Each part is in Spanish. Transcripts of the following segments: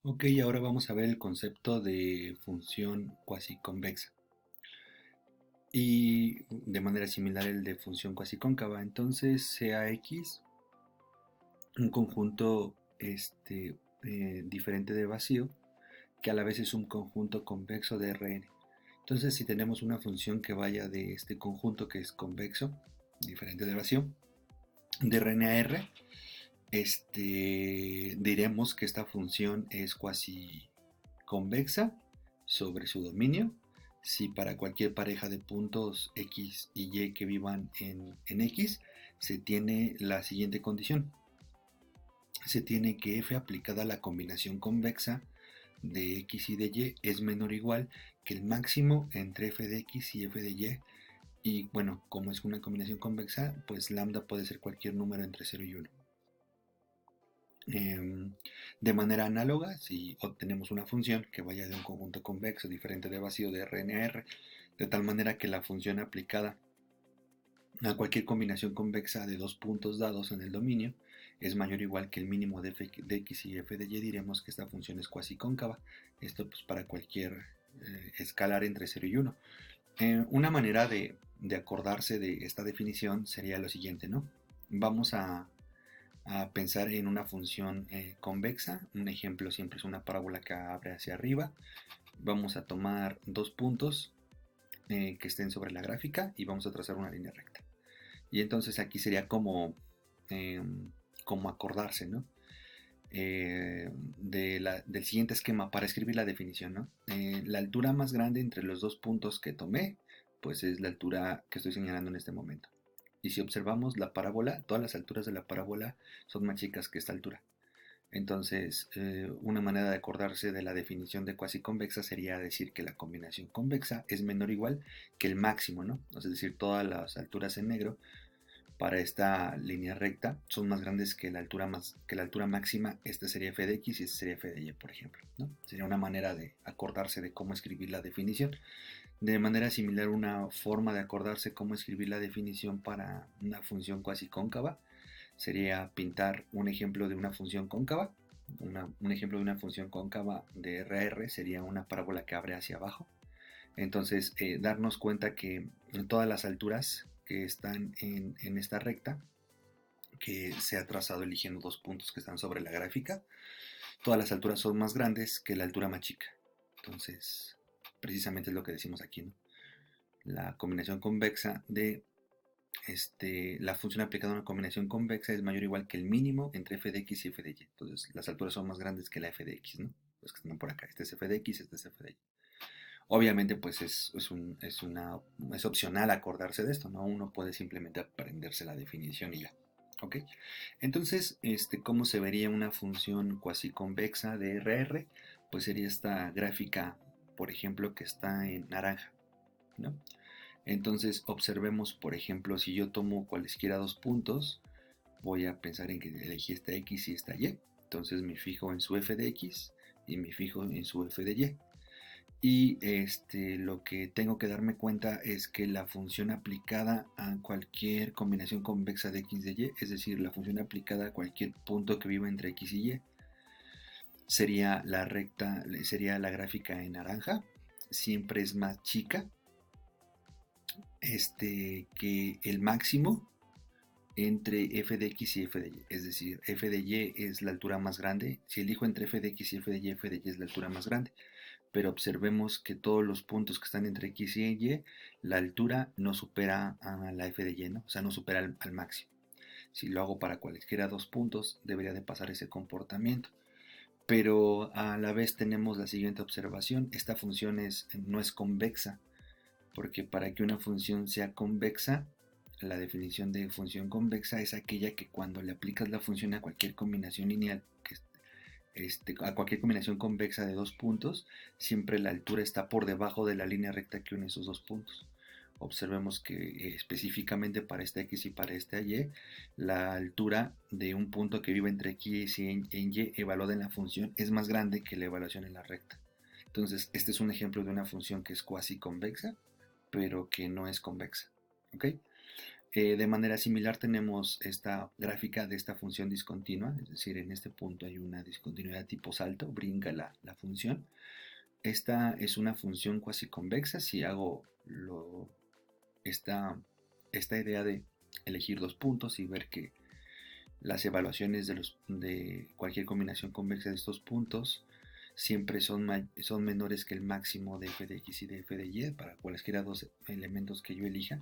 Ok, ahora vamos a ver el concepto de función cuasi convexa y de manera similar el de función cuasi cóncava. Entonces, sea X un conjunto diferente de vacío que a la vez es un conjunto convexo de Rn. Entonces, si tenemos una función que vaya de este conjunto que es convexo, diferente de vacío, de Rn a R, diremos que esta función es cuasi convexa sobre su dominio si para cualquier pareja de puntos x y y que vivan en x se tiene la siguiente condición. Se tiene que f aplicada a la combinación convexa de x y de y es menor o igual que el máximo entre f de x y f de y. Y bueno, como es una combinación convexa, pues lambda puede ser cualquier número entre 0 y 1. De manera análoga, si obtenemos una función que vaya de un conjunto convexo diferente de vacío de Rn a R, de tal manera que la función aplicada a cualquier combinación convexa de dos puntos dados en el dominio es mayor o igual que el mínimo de f de x y f de y, diremos que esta función es cuasi cóncava. Esto pues para cualquier escalar entre 0 y 1. Una manera de acordarse de esta definición sería lo siguiente, ¿no? Vamos a pensar en una función convexa. Un ejemplo siempre es una parábola que abre hacia arriba. Vamos a tomar dos puntos que estén sobre la gráfica y vamos a trazar una línea recta. Y entonces aquí sería como acordarse, ¿no? Del siguiente esquema para escribir la definición, ¿no? La altura más grande entre los dos puntos que tomé, pues es la altura que estoy señalando en este momento. Y si observamos la parábola, todas las alturas de la parábola son más chicas que esta altura. Entonces, una manera de acordarse de la definición de cuasi convexa sería decir que la combinación convexa es menor o igual que el máximo, ¿no? Es decir, todas las alturas en negro para esta línea recta son más grandes que la altura máxima. Esta sería f de x y esta sería f de y, por ejemplo, ¿no? Sería una manera de acordarse de cómo escribir la definición. De manera similar, una forma de acordarse cómo escribir la definición para una función cuasi cóncava sería pintar un ejemplo de una función cóncava. Un ejemplo de una función cóncava de RR sería una parábola que abre hacia abajo. Entonces, darnos cuenta que en todas las alturas que están en esta recta, que se ha trazado eligiendo dos puntos que están sobre la gráfica, todas las alturas son más grandes que la altura más chica. Entonces, precisamente es lo que decimos aquí, ¿no? La combinación convexa de la función aplicada a una combinación convexa es mayor o igual que el mínimo entre f de x y f de y. Entonces, las alturas son más grandes que la f de x, ¿no? Los que están por acá. Este es f de x, este es f de y. Obviamente, pues es opcional acordarse de esto, ¿no? Uno puede simplemente aprenderse la definición y ya. ¿Ok? Entonces, ¿cómo se vería una función cuasi convexa de RR? Pues sería esta gráfica, por ejemplo, que está en naranja, ¿no? Entonces, observemos, por ejemplo, si yo tomo cualesquiera dos puntos, voy a pensar en que elegí esta X y esta Y. Entonces me fijo en su f de X y me fijo en su f de Y. Y lo que tengo que darme cuenta es que la función aplicada a cualquier combinación convexa de x de y, es decir, la función aplicada a cualquier punto que viva entre x y y, sería la recta, sería la gráfica en naranja, siempre es más chica que el máximo entre f de x y f de y, es decir, f de y es la altura más grande. Si elijo entre f de x y f de y es la altura más grande. Pero observemos que todos los puntos que están entre x y y, la altura no supera a la f de y, ¿no? O sea, no supera al máximo. Si lo hago para cualesquiera dos puntos, debería de pasar ese comportamiento. Pero a la vez tenemos la siguiente observación: esta función no es convexa, porque para que una función sea convexa, la definición de función convexa es aquella que cuando le aplicas la función a cualquier combinación lineal, a cualquier combinación convexa de dos puntos, siempre la altura está por debajo de la línea recta que une esos dos puntos. Observemos que específicamente para esta x y para esta y, la altura de un punto que vive entre x y y evaluada en la función es más grande que la evaluación en la recta. Entonces, este es un ejemplo de una función que es cuasi convexa, pero que no es convexa. ¿Ok? De manera similar tenemos esta gráfica de esta función discontinua, es decir, en este punto hay una discontinuidad tipo salto, brinca la función. Esta es una función cuasi convexa. Si hago esta idea de elegir dos puntos y ver que las evaluaciones de cualquier combinación convexa de estos puntos siempre son menores que el máximo de f de x y de f de y para cualesquiera dos elementos que yo elija,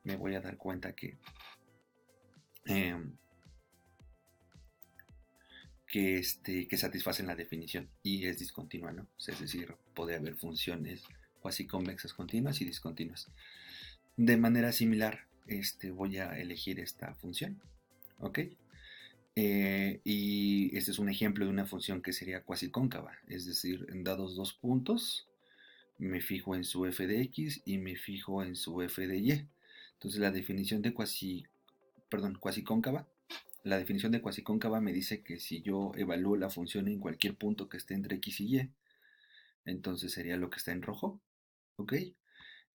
me voy a dar cuenta eh, que satisfacen la definición y es discontinua, ¿no? Es decir, puede haber funciones cuasi convexas continuas y discontinuas. De manera similar, voy a elegir esta función, ¿ok? Y este es un ejemplo de una función que sería cuasi cóncava, es decir, en dados dos puntos, me fijo en su f de x y me fijo en su f de y. Entonces la definición de cuasi cóncava, la definición de cuasi cóncava me dice que si yo evalúo la función en cualquier punto que esté entre x y y, entonces sería lo que está en rojo, ¿ok?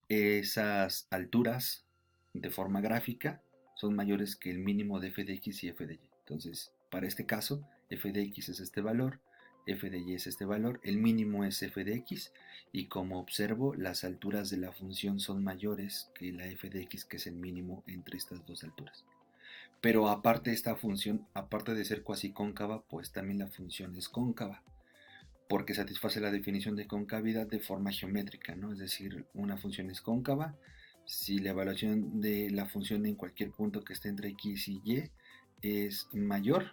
Esas alturas de forma gráfica son mayores que el mínimo de f de x y f de y. Entonces, para este caso, f de x es este valor, f de y es este valor, el mínimo es f de x, y como observo, las alturas de la función son mayores que la f de x, que es el mínimo entre estas dos alturas. Pero aparte esta función, aparte de ser cuasi cóncava, pues también la función es cóncava, porque satisface la definición de concavidad de forma geométrica, ¿no? Es decir, una función es cóncava si la evaluación de la función en cualquier punto que esté entre x y y es mayor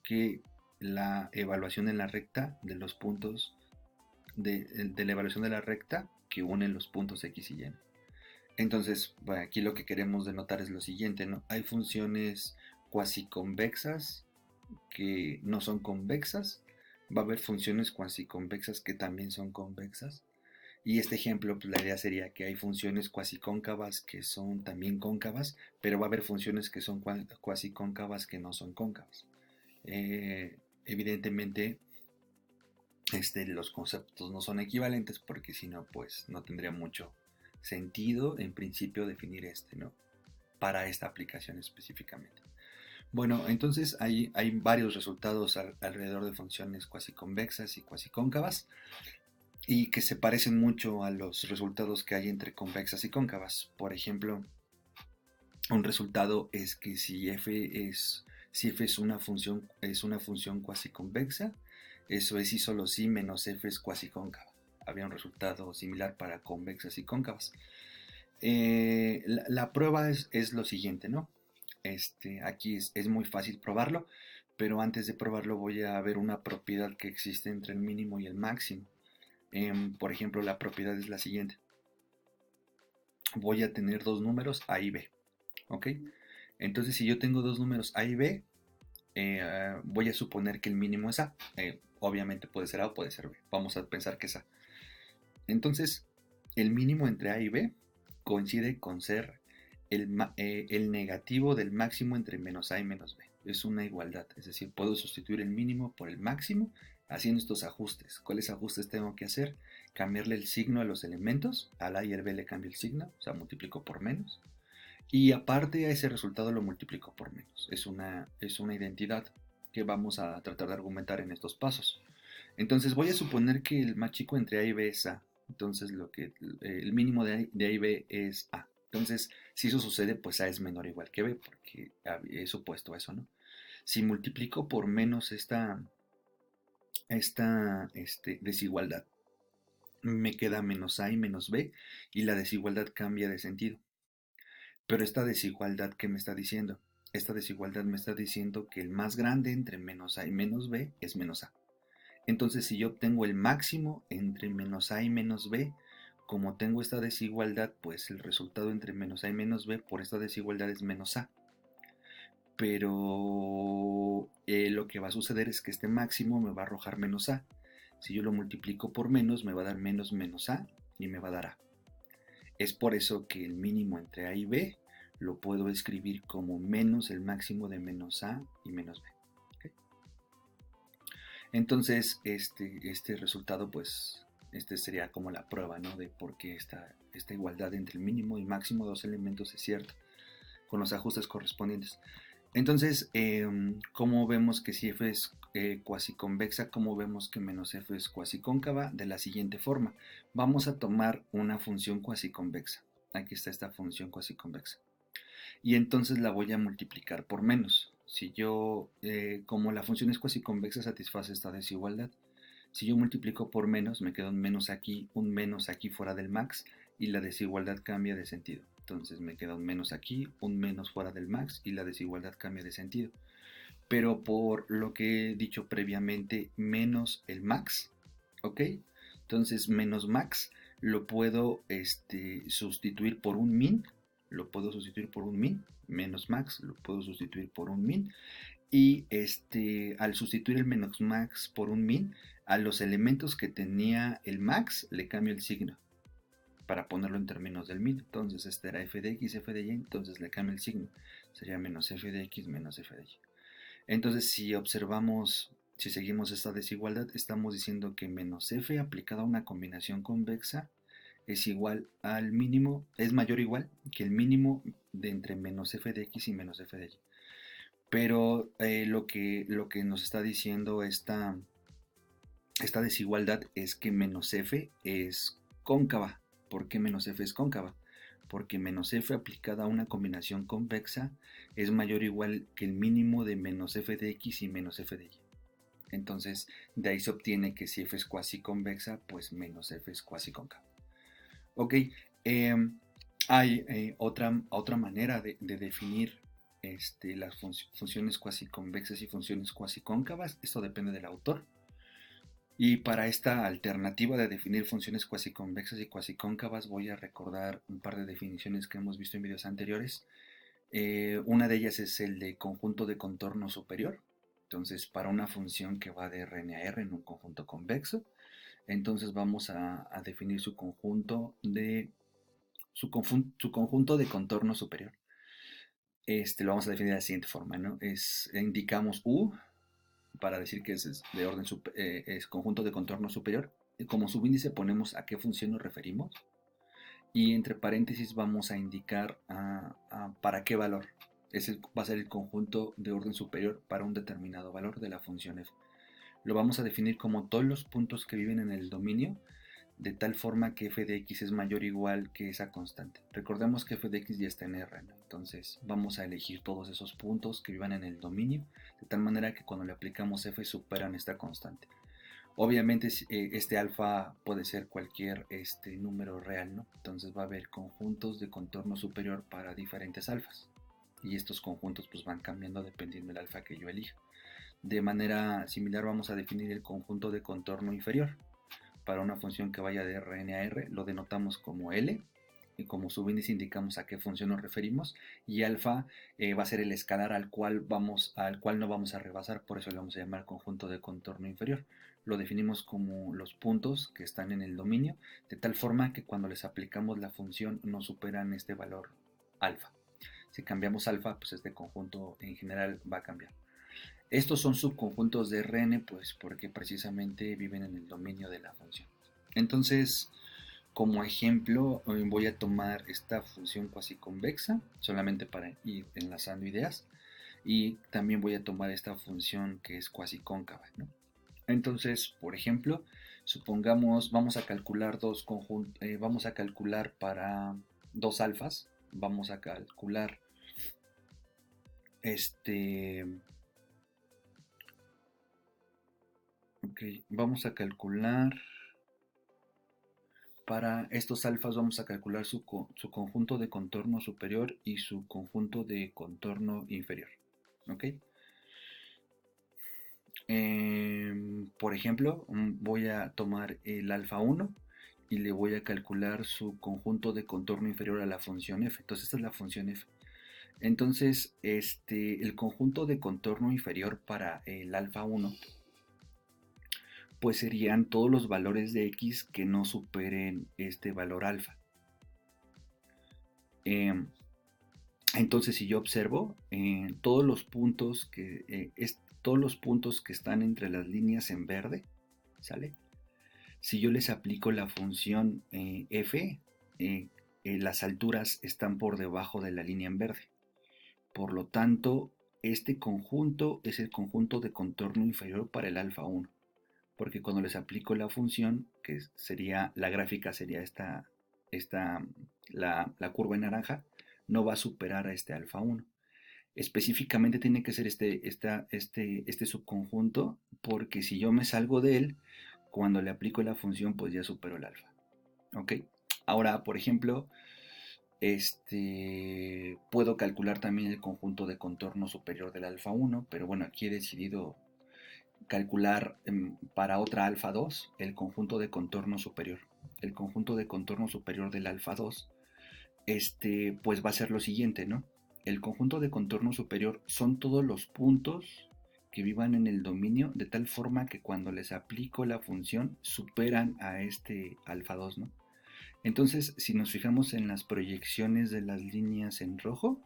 que la evaluación en la recta de los puntos de la evaluación de la recta que une los puntos x y y. Entonces, bueno, aquí lo que queremos denotar es lo siguiente, ¿no? Hay funciones cuasi convexas que no son convexas, va a haber funciones cuasi convexas que también son convexas. Y este ejemplo, pues la idea sería que hay funciones cuasi cóncavas que son también cóncavas, pero va a haber funciones que son cuasi cóncavas que no son cóncavas. Evidentemente, los conceptos no son equivalentes porque si no, pues no tendría mucho sentido en principio definir ¿no? Para esta aplicación específicamente. Bueno, entonces hay varios resultados alrededor de funciones cuasi convexas y cuasi cóncavas y que se parecen mucho a los resultados que hay entre convexas y cóncavas. Por ejemplo, un resultado es que si f es una función cuasi convexa, eso es y solo si menos f es cuasi cóncava. Había un resultado similar para convexas y cóncavas. La prueba es lo siguiente, ¿no? Aquí es muy fácil probarlo, pero antes de probarlo voy a ver una propiedad que existe entre el mínimo y el máximo. Por ejemplo, la propiedad es la siguiente. Voy a tener dos números A y B, ¿ok? Entonces, si yo tengo dos números A y B, voy a suponer que el mínimo es A. Obviamente puede ser A o puede ser B. Vamos a pensar que es A. Entonces, el mínimo entre A y B coincide con ser el negativo del máximo entre menos A y menos B. Es una igualdad, es decir, puedo sustituir el mínimo por el máximo haciendo estos ajustes. ¿Cuáles ajustes tengo que hacer? Cambiarle el signo a los elementos, al A y al B le cambio el signo, o sea, multiplico por menos. Y aparte a ese resultado lo multiplico por menos. Es una identidad que vamos a tratar de argumentar en estos pasos. Entonces voy a suponer que el más chico entre A y B es A. Entonces el mínimo de A y B es A. Entonces, si eso sucede, pues A es menor o igual que B, porque he supuesto eso, ¿no? Si multiplico por menos esta desigualdad, me queda menos A y menos B, y la desigualdad cambia de sentido. Pero esta desigualdad, ¿qué me está diciendo? Esta desigualdad me está diciendo que el más grande entre menos A y menos B es menos A. Entonces, si yo obtengo el máximo entre menos A y menos B, como tengo esta desigualdad, pues el resultado entre menos A y menos B por esta desigualdad es menos A. Pero lo que va a suceder es que este máximo me va a arrojar menos A. Si yo lo multiplico por menos, me va a dar menos menos A y me va a dar A. Es por eso que el mínimo entre A y B lo puedo escribir como menos el máximo de menos A y menos B. ¿Okay? Entonces, este resultado, pues, sería como la prueba, ¿no? De por qué esta igualdad entre el mínimo y máximo de dos elementos es cierta. con los ajustes correspondientes. Entonces, ¿cómo vemos que si f es cuasi convexa? ¿Cómo vemos que menos f es cuasi cóncava? De la siguiente forma. Vamos a tomar una función cuasi convexa. Aquí está esta función cuasi convexa. Y entonces la voy a multiplicar por menos. Si yo, como la función es cuasi convexa, satisface esta desigualdad. Si yo multiplico por menos, me queda un menos aquí fuera del max y la desigualdad cambia de sentido. Entonces me queda un menos aquí, un menos fuera del max y la desigualdad cambia de sentido. Pero por lo que he dicho previamente, menos el max, ¿ok? Entonces menos max lo puedo sustituir por un min, menos max lo puedo sustituir por un min, y al sustituir el menos max por un min, a los elementos que tenía el max le cambio el signo para ponerlo en términos del min. Entonces este era f de x, f de y, entonces le cambio el signo, sería menos f de x menos f de y. Entonces si seguimos esta desigualdad, estamos diciendo que menos f aplicada a una combinación convexa es igual al mínimo, es mayor o igual que el mínimo de entre menos f de x y menos f de y. Pero lo que nos está diciendo esta desigualdad es que menos f es cóncava. ¿Por qué menos f es cóncava? Porque menos f aplicada a una combinación convexa es mayor o igual que el mínimo de menos f de x y menos f de y. Entonces, de ahí se obtiene que si f es cuasi convexa, pues menos f es cuasi cóncava. Ok, hay otra manera de definir las funciones cuasi convexas y funciones cuasi cóncavas. Esto depende del autor. Y para esta alternativa de definir funciones cuasi convexas y cuasi cóncavas voy a recordar un par de definiciones que hemos visto en videos anteriores. Una de ellas es el de conjunto de contorno superior. Entonces, para una función que va de Rn a R en un conjunto convexo, entonces vamos a definir su conjunto de contorno superior. Lo vamos a definir de la siguiente forma, ¿no? Indicamos U para decir que es de orden es conjunto de contorno superior. Como subíndice ponemos a qué función nos referimos y entre paréntesis vamos a indicar para qué valor. Ese va a ser el conjunto de orden superior para un determinado valor de la función f. Lo vamos a definir como todos los puntos que viven en el dominio, de tal forma que f de x es mayor o igual que esa constante. Recordemos que f de x ya está en R, ¿no? Entonces vamos a elegir todos esos puntos que vivan en el dominio, de tal manera que cuando le aplicamos f superan esta constante. Obviamente este alfa puede ser cualquier número real, ¿no? Entonces va a haber conjuntos de contorno superior para diferentes alfas. Y estos conjuntos pues van cambiando dependiendo del alfa que yo elija. De manera similar vamos a definir el conjunto de contorno inferior. Para una función que vaya de Rn a R lo denotamos como L. Y como subíndice indicamos a qué función nos referimos. Y alfa va a ser el escalar al cual no vamos a rebasar, por eso le vamos a llamar conjunto de contorno inferior. Lo definimos como los puntos que están en el dominio, de tal forma que cuando les aplicamos la función no superan este valor alfa. Si cambiamos alfa, pues este conjunto en general va a cambiar. Estos son subconjuntos de Rn, pues porque precisamente viven en el dominio de la función. Entonces, como ejemplo, voy a tomar esta función cuasi convexa, solamente para ir enlazando ideas, y también voy a tomar esta función que es cuasi cóncava, ¿no? Entonces, por ejemplo, supongamos vamos a calcular vamos a calcular para dos alfas, vamos a calcular vamos a calcular para estos alfas vamos a calcular su conjunto de contorno superior y su conjunto de contorno inferior, ¿ok? Por ejemplo, voy a tomar el alfa 1 y le voy a calcular su conjunto de contorno inferior a la función f. Entonces esta es la función f. Entonces, el conjunto de contorno inferior para el alfa 1 pues serían todos los valores de x que no superen este valor alfa. Entonces, si yo observo todos los puntos que están entre las líneas en verde, ¿sale? Si yo les aplico la función f, las alturas están por debajo de la línea en verde. Por lo tanto, este conjunto es el conjunto de contorno inferior para el alfa 1, porque cuando les aplico la función, que sería, la gráfica sería esta la curva en naranja, no va a superar a este alfa 1. Específicamente tiene que ser este subconjunto, porque si yo me salgo de él, cuando le aplico la función, pues ya supero el alfa. ¿Ok? Ahora, por ejemplo, puedo calcular también el conjunto de contorno superior del alfa 1, pero bueno, aquí he decidido calcular para otra alfa 2 el conjunto de contorno superior. El conjunto de contorno superior del alfa 2, pues va a ser lo siguiente, ¿no? El conjunto de contorno superior son todos los puntos que vivan en el dominio de tal forma que cuando les aplico la función superan a este alfa 2, ¿no? Entonces, si nos fijamos en las proyecciones de las líneas en rojo,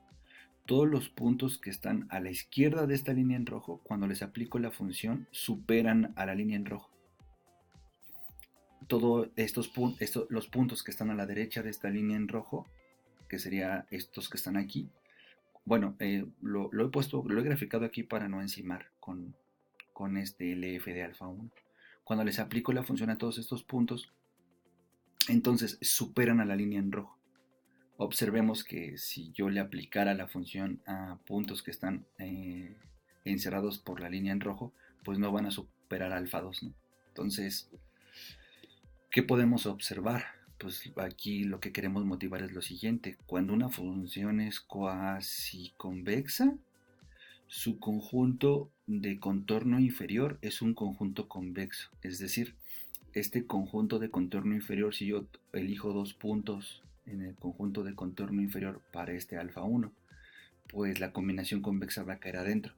todos los puntos que están a la izquierda de esta línea en rojo, cuando les aplico la función, superan a la línea en rojo. Todos los puntos que están a la derecha de esta línea en rojo, que serían estos que están aquí, bueno, lo he graficado aquí para no encimar con este LF de alfa 1. Cuando les aplico la función a todos estos puntos, entonces superan a la línea en rojo. Observemos que si yo le aplicara la función a puntos que están encerrados por la línea en rojo, pues no van a superar alfa 2, ¿no? Entonces, ¿qué podemos observar? Pues aquí lo que queremos motivar es lo siguiente. Cuando una función es cuasi convexa, su conjunto de contorno inferior es un conjunto convexo. Es decir, este conjunto de contorno inferior, si yo elijo dos puntos en el conjunto de contorno inferior para este alfa 1, pues la combinación convexa va a caer adentro.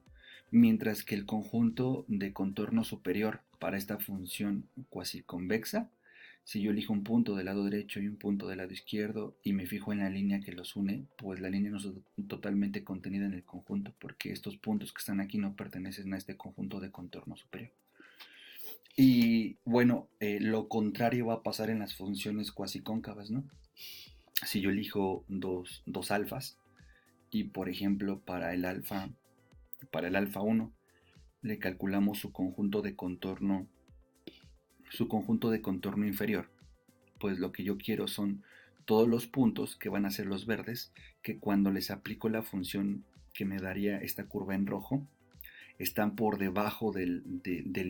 Mientras que el conjunto de contorno superior para esta función cuasi convexa, si yo elijo un punto del lado derecho y un punto del lado izquierdo y me fijo en la línea que los une, pues la línea no es totalmente contenida en el conjunto, porque estos puntos que están aquí no pertenecen a este conjunto de contorno superior. Y bueno, lo contrario va a pasar en las funciones cuasi cóncavas, ¿no? Si yo elijo dos alfas y por ejemplo para el alfa 1 le calculamos su conjunto de contorno inferior, pues lo que yo quiero son todos los puntos que van a ser los verdes, que cuando les aplico la función que me daría esta curva en rojo, están por debajo del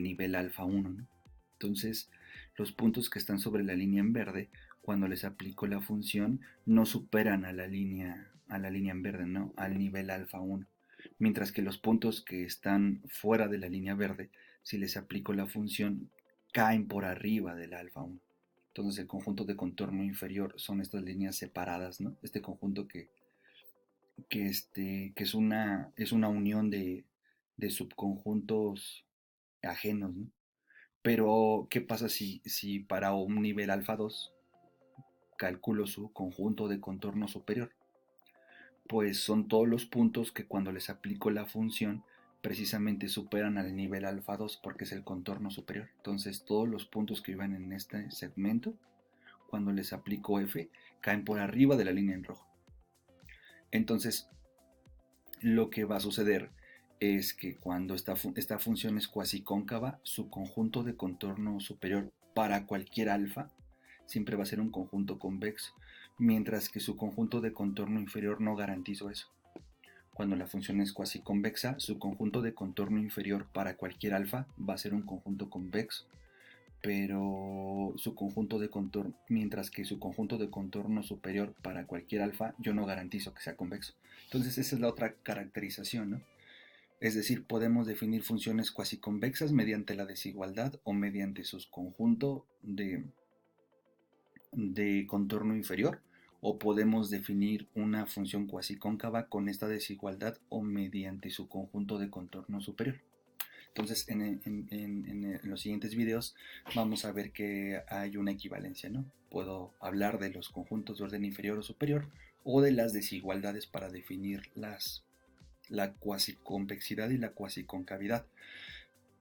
nivel alfa 1, ¿no? Entonces, los puntos que están sobre la línea en verde, cuando les aplico la función, no superan a la línea en verde, ¿no? Al nivel alfa 1. Mientras que los puntos que están fuera de la línea verde, si les aplico la función, caen por arriba del alfa 1. Entonces el conjunto de contorno inferior son estas líneas separadas, ¿no? Este conjunto que es una unión de subconjuntos ajenos, ¿no? Pero, ¿qué pasa si para un nivel alfa 2 calculo su conjunto de contorno superior? Pues son todos los puntos que cuando les aplico la función precisamente superan al nivel alfa 2 porque es el contorno superior. Entonces todos los puntos que iban en este segmento, cuando les aplico F, caen por arriba de la línea en rojo. Entonces, lo que va a suceder es que cuando esta función es cuasi cóncava, su conjunto de contorno superior para cualquier alfa siempre va a ser un conjunto convexo, mientras que su conjunto de contorno inferior no garantizo eso. Cuando la función es cuasi convexa, su conjunto de contorno inferior para cualquier alfa va a ser un conjunto convexo, pero su conjunto de contorno, mientras que su conjunto de contorno superior para cualquier alfa, yo no garantizo que sea convexo. Entonces esa es la otra caracterización, ¿no? Es decir, podemos definir funciones cuasi convexas mediante la desigualdad o mediante su conjunto de contorno inferior, o podemos definir una función cuasi cóncava con esta desigualdad o mediante su conjunto de contorno superior. Entonces, en los siguientes videos vamos a ver que hay una equivalencia, ¿no? Puedo hablar de los conjuntos de orden inferior o superior o de las desigualdades para definir la cuasiconvexidad y la cuasiconcavidad.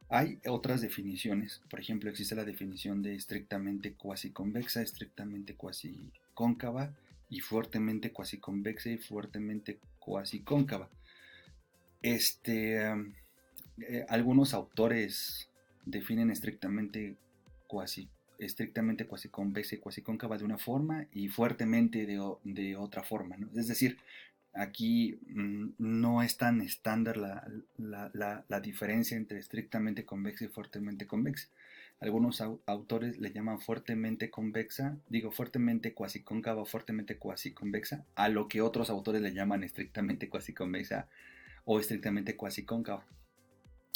Hay otras definiciones, por ejemplo, existe la definición de estrictamente cuasiconvexa, estrictamente cuasicóncava y fuertemente cuasiconvexa y fuertemente cuasicóncava. Este, algunos autores definen cuasi, estrictamente cuasi convexa y cuasi cóncava de una forma y fuertemente de otra forma, ¿no? Es decir, aquí no es tan estándar la diferencia entre estrictamente convexa y fuertemente convexa. Algunos autores le llaman fuertemente convexa, digo fuertemente cuasi cóncava, fuertemente cuasi convexa, a lo que otros autores le llaman estrictamente cuasi convexa o estrictamente cuasi cóncava.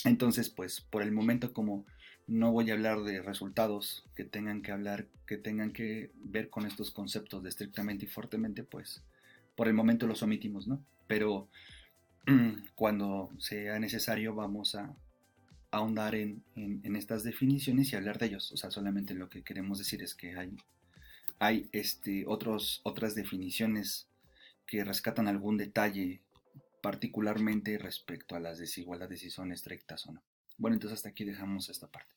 Entonces, pues por el momento, como no voy a hablar de resultados que tengan que ver con estos conceptos de estrictamente y fuertemente, pues por el momento los omitimos, ¿no? Pero cuando sea necesario vamos a ahondar en estas definiciones y hablar de ellos. O sea, solamente lo que queremos decir es que hay otras definiciones que rescatan algún detalle particularmente respecto a las desigualdades si son estrictas o no. Bueno, entonces hasta aquí dejamos esta parte.